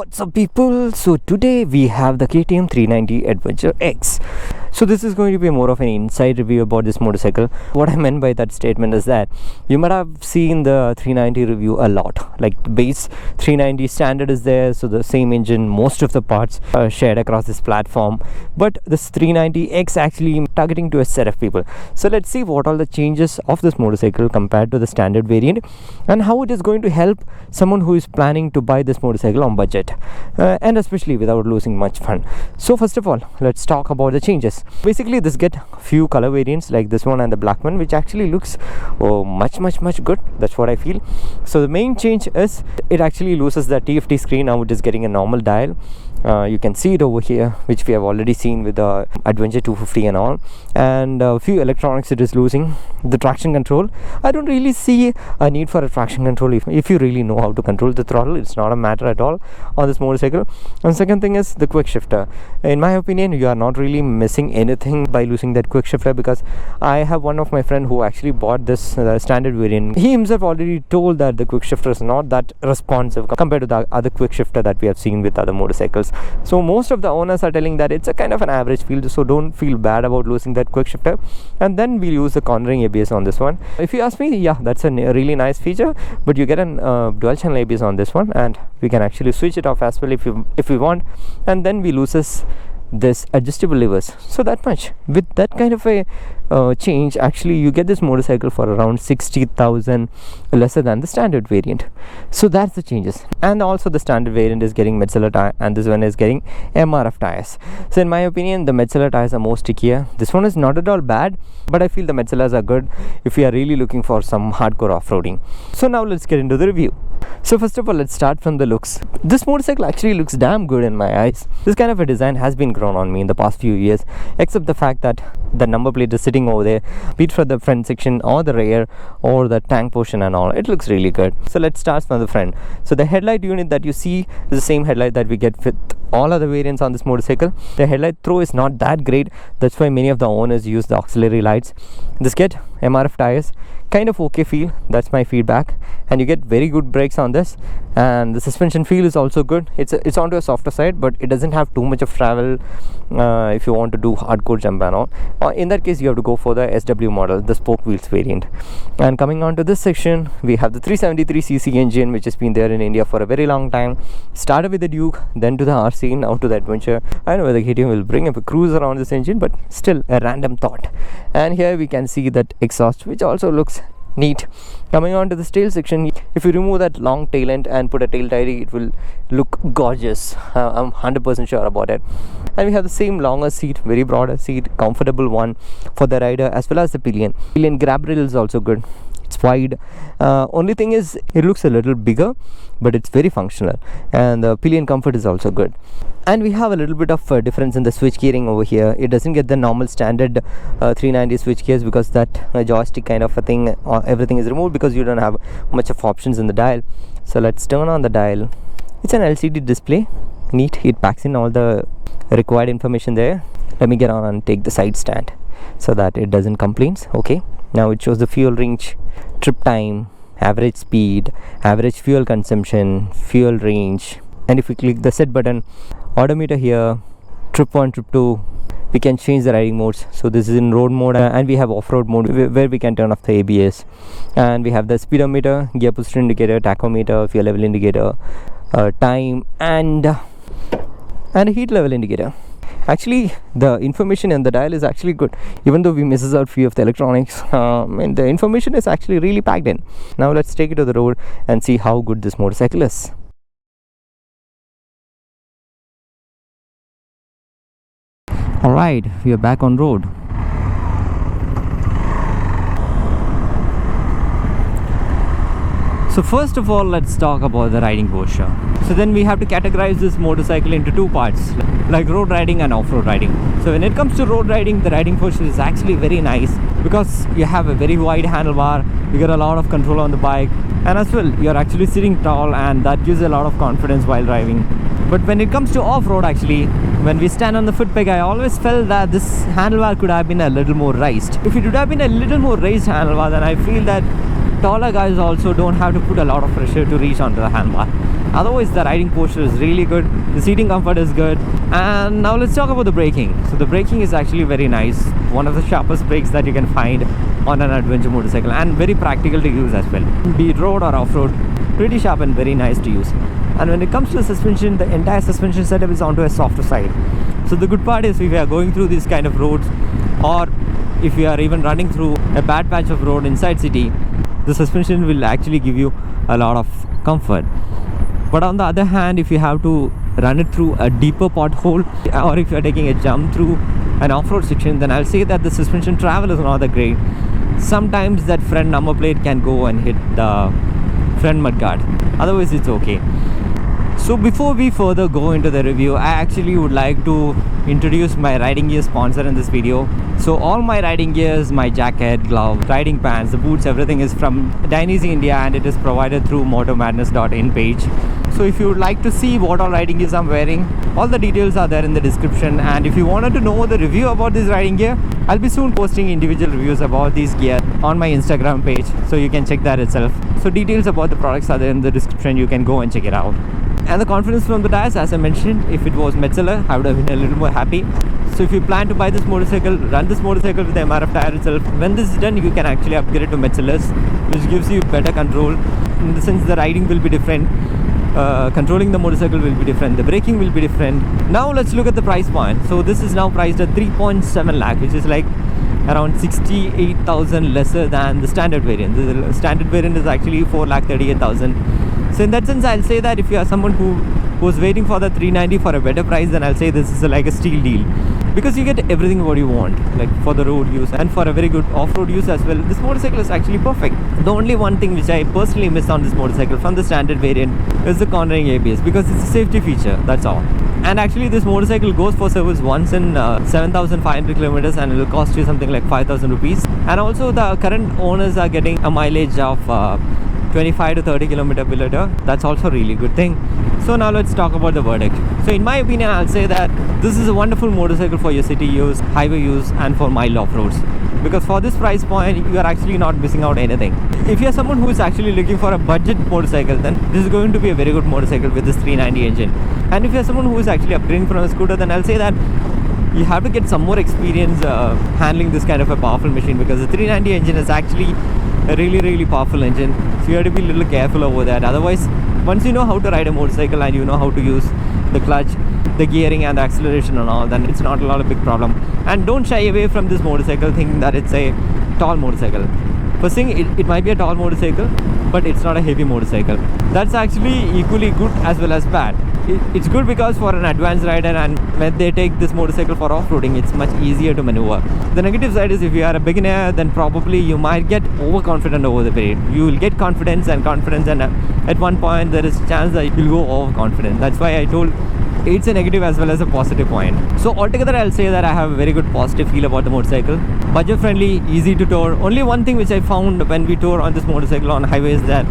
What's up people? So today we have the KTM 390 Adventure X. So this is going to be more of an inside review about this motorcycle. What I meant by that statement is that you might have seen the 390 review a lot. Like the base 390 standard is there, so the same engine, most of the parts are shared across this platform. But this 390X actually targeting to a set of people. So let's see what all the changes of this motorcycle compared to the standard variant and how it is going to help someone who is planning to buy this motorcycle on budget and especially without losing much fun. So first of all, let's talk about the changes. Basically this get few color variants like this one and the black one, which actually looks much good. That's what I feel. So the main change is it actually loses the TFT screen. Now it is getting a normal dial. You can see it over here, which we have already seen with the Adventure 250 and all, and a few electronics it is losing. The traction control, I don't really see a need for a traction control if you really know how to control the throttle. It's not a matter at all on this motorcycle. And second thing is the quick shifter. In my opinion, you are not really missing anything by losing that quick shifter, because I have one of my friend who actually bought this standard variant. He himself already told that the quick shifter is not that responsive compared to the other quick shifter that we have seen with other motorcycles. So most of the owners are telling that it's a kind of an average field, so don't feel bad about losing that quick shifter. And then we'll use the cornering ABS on this one. If you ask me, yeah, that's a really nice feature, but you get an dual channel ABS on this one, and we can actually switch it off as well if we want. And then we loses this adjustable levers. So that much. With that kind of a change, actually you get this motorcycle for around 60,000 lesser than the standard variant. So that's the changes. And also the standard variant is getting Metzeler tire and this one is getting MRF tires. So in my opinion, the Metzeler tires are more stickier. This one is not at all bad, but I feel the Metzelers are good if you are really looking for some hardcore off-roading. So now let's get into the review. So first of all, let's start from the looks. This motorcycle actually looks damn good in my eyes. This kind of a design has been grown on me in the past few years, except the fact that the number plate is sitting over there, be it for the front section or the rear or the tank portion and all. It looks really good. So let's start from the front. So the headlight unit that you see is the same headlight that we get with all other variants on this motorcycle. The headlight throw is not that great. That's why many of the owners use the auxiliary lights. This get MRF tires, kind of okay feel, that's my feedback, and you get very good brakes on this. And the suspension feel is also good. It's onto a softer side, but it doesn't have too much of travel if you want to do hardcore jump and all. In that case, you have to go for the SW model, the spoke wheels variant. And coming on to this section, we have the 373cc engine, which has been there in India for a very long time. Started with the Duke, then to the RC, now to the Adventure. I don't know whether KTM will bring up a cruise around this engine, but still a random thought. And here we can see that exhaust, which also looks neat. Coming on to the tail section, if you remove that long tail end and put a tail tidy, it will look gorgeous. I'm 100% sure about it. And we have the same longer seat, very broader seat, comfortable one for the rider, as well as the pillion grab rail is also good. It's wide. Only thing is it looks a little bigger, but it's very functional, and the pillion comfort is also good. And we have a little bit of difference in the switch gearing over here. It doesn't get the normal standard 390 switch gears, because that joystick kind of a thing, everything is removed because you don't have much of options in the dial. So let's turn on the dial. It's an LCD display, neat. It packs in all the required information there. Let me get on and take the side stand so that it doesn't complain. Okay, now it shows the fuel range, trip time, average speed, average fuel consumption, fuel range. And if we click the set button, odometer here, trip 1, trip 2, we can change the riding modes. So this is in road mode, and we have off-road mode where we can turn off the ABS. And we have the speedometer, gear position indicator, tachometer, fuel level indicator, time, and a heat level indicator. Actually, the information in the dial is actually good, even though we misses out few of the electronics. And the information is actually really packed in. Now let's take it to the road and see how good this motorcycle is. Alright, we are back on road. So first of all, let's talk about the riding posture. So then we have to categorize this motorcycle into two parts, like road riding and off-road riding. So when it comes to road riding, the riding posture is actually very nice, because you have a very wide handlebar, you get a lot of control on the bike, and as well you're actually sitting tall, and that gives a lot of confidence while driving. But when it comes to off-road, actually, when we stand on the foot peg, I always felt that this handlebar could have been a little more raised. If it would have been a little more raised handlebar, then I feel that taller guys also don't have to put a lot of pressure to reach onto the handlebar. Otherwise, the riding posture is really good, the seating comfort is good. And now let's talk about the braking. So the braking is actually very nice, one of the sharpest brakes that you can find on an adventure motorcycle, and very practical to use as well, be it road or off-road. Pretty sharp and very nice to use. And when it comes to the suspension, the entire suspension setup is onto a softer side. So the good part is, if you are going through these kind of roads, or if you are even running through a bad patch of road inside city, the suspension will actually give you a lot of comfort. But on the other hand, if you have to run it through a deeper pothole, or if you are taking a jump through an off-road section, then I'll say that the suspension travel is not that great. Sometimes that front number plate can go and hit the front mudguard. Otherwise, it's okay. So before we further go into the review, I actually would like to introduce my riding gear sponsor in this video. So all my riding gears, my jacket, glove, riding pants, the boots, everything is from Dynasty India, and it is provided through motomadness.in page. So if you would like to see what all riding gears I'm wearing, all the details are there in the description. And if you wanted to know the review about this riding gear, I'll be soon posting individual reviews about these gear on my Instagram page, so you can check that itself. So details about the products are there in the description, you can go and check it out. And the confidence from the tires, as I mentioned, if it was Metzeler, I would have been a little more happy. So if you plan to buy this motorcycle, run this motorcycle with the MRF tire itself, when this is done, you can actually upgrade to Metzelers, which gives you better control. In the sense, the riding will be different, controlling the motorcycle will be different, the braking will be different. Now let's look at the price point. So this is now priced at 3.7 lakh, which is like around 68,000 lesser than the standard variant. The standard variant is actually 4,38,000. So in that sense, I'll say that if you are someone who was waiting for the 390 for a better price, then I'll say this is like a steal deal, because you get everything what you want, like for the road use and for a very good off-road use as well. This motorcycle is actually perfect. The only one thing which I personally miss on this motorcycle from the standard variant is the cornering ABS, because it's a safety feature, that's all. And actually this motorcycle goes for service once in 7,500 kilometers, and it will cost you something like 5,000 rupees. And also the current owners are getting a mileage of 25 to 30 kilometer per liter. That's also a really good thing. So now let's talk about the verdict. So in my opinion, I'll say that this is a wonderful motorcycle for your city use, highway use, and for mild off-roads, because for this price point, you are actually not missing out anything. If you're someone who is actually looking for a budget motorcycle, then this is going to be a very good motorcycle with this 390 engine. And if you're someone who is actually upgrading from a scooter, then I'll say that you have to get some more experience handling this kind of a powerful machine, because the 390 engine is actually a really powerful engine. So you have to be a little careful over that. Otherwise, once you know how to ride a motorcycle and you know how to use the clutch, the gearing and the acceleration and all, then it's not a lot of big problem. And don't shy away from this motorcycle thinking that it's a tall motorcycle. First thing, it might be a tall motorcycle, but it's not a heavy motorcycle. That's actually equally good as well as bad. It's good because for an advanced rider, and when they take this motorcycle for off-roading, it's much easier to maneuver. The negative side is, if you are a beginner, then probably you might get overconfident over the period. You will get confidence, and at one point there is a chance that you'll go overconfident. That's why I told it's a negative as well as a positive point. So altogether, I'll say that I have a very good positive feel about the motorcycle. Budget friendly, easy to tour. Only one thing which I found when we tour on this motorcycle on highway is that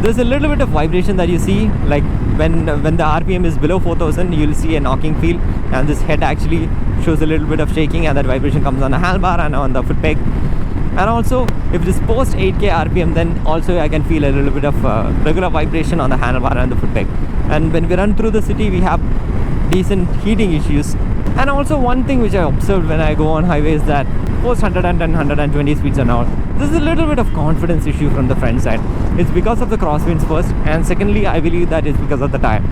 there's a little bit of vibration that you see, like when the RPM is below 4,000, you'll see a knocking feel, and this head actually shows a little bit of shaking, and that vibration comes on the handlebar and on the foot peg. And also, if it is post 8k RPM, then also I can feel a little bit of regular vibration on the handlebar and the foot peg. And when we run through the city, we have decent heating issues. And also one thing which I observed when I go on highway is that post 110, 120 speeds and all, there's a little bit of confidence issue from the front side. It's because of the crosswinds first, and secondly, I believe that it's because of the tire,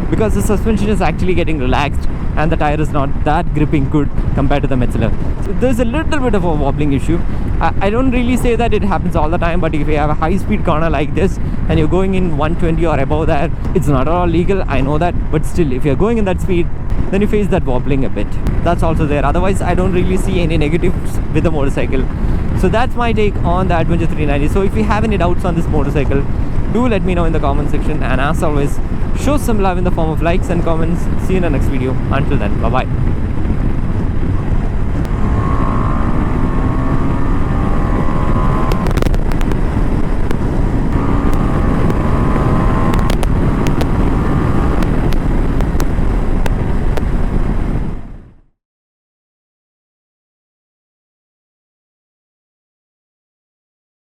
because the suspension is actually getting relaxed and the tire is not that gripping good compared to the Metzeler. So there's a little bit of a wobbling issue. I don't really say that it happens all the time, but if you have a high speed corner like this and you're going in 120 or above that, it's not at all legal, I know that, but still, if you're going in that speed, then you face that wobbling a bit. That's also there. Otherwise, I don't really see any negatives with the motorcycle. So that's my take on the Adventure 390. So if you have any doubts on this motorcycle, do let me know in the comment section, and as always, show some love in the form of likes and comments. See you in the next video. Until then, bye bye.